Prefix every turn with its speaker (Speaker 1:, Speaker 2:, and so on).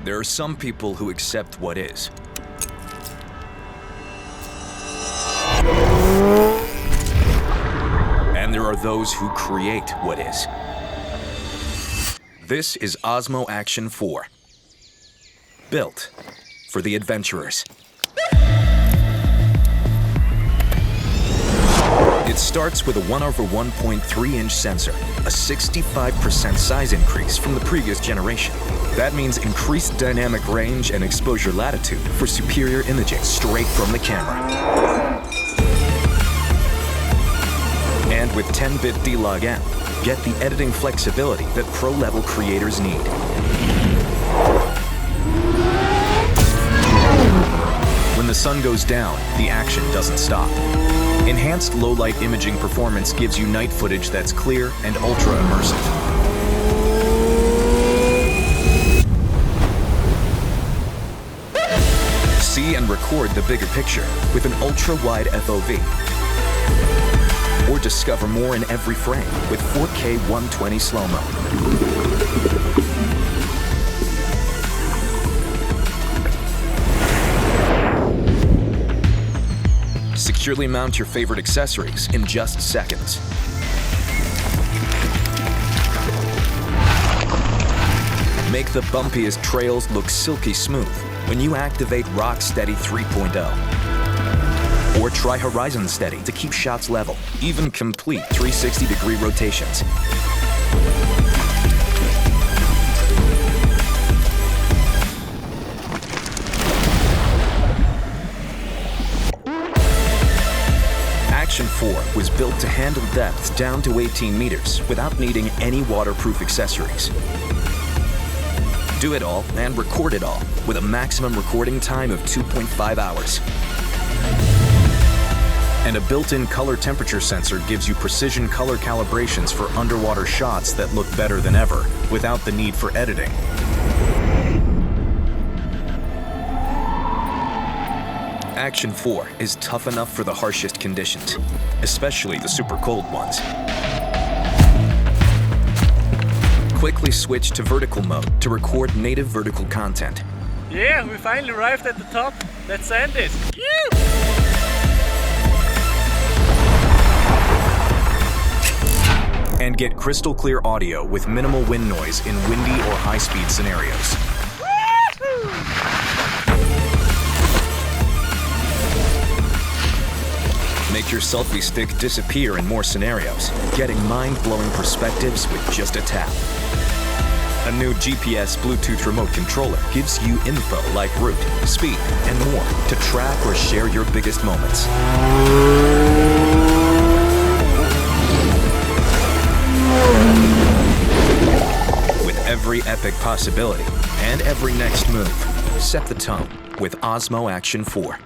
Speaker 1: There are some people who accept what is. And there are those who create what is. This is Osmo Action 4. Built for the adventurers. It starts with a 1/1.3-inch sensor, a 65% size increase from the previous generation. That means increased dynamic range and exposure latitude for superior imaging straight from the camera. And with 10-bit D-Log-M, get the editing flexibility that pro-level creators need. When the sun goes down, the action doesn't stop. Enhanced low-light imaging performance gives you night footage that's clear and ultra-immersive. See and record the bigger picture with an ultra-wide FOV. Or discover more in every frame with 4K 120 slow-mo. Securely mount your favorite accessories in just seconds. Make the bumpiest trails look silky smooth when you activate Rocksteady 3.0. Or try Horizon Steady to keep shots level, even complete 360-degree rotations. Action 4 was built to handle depths down to 18 meters without needing any waterproof accessories. Do it all and record it all with a maximum recording time of 2.5 hours. And a built-in color temperature sensor gives you precision color calibrations for underwater shots that look better than ever without the need for editing. Action 4 is tough enough for the harshest conditions, especially the super cold ones. Quickly switch to vertical mode to record native vertical content.
Speaker 2: Yeah, we finally arrived at the top. Let's end it.
Speaker 1: And get crystal clear audio with minimal wind noise in windy or high-speed scenarios. Make your selfie stick disappear in more scenarios, getting mind-blowing perspectives with just a tap. A new GPS Bluetooth remote controller gives you info like route, speed, and more to track or share your biggest moments. With every epic possibility and every next move, set the tone with Osmo Action 4.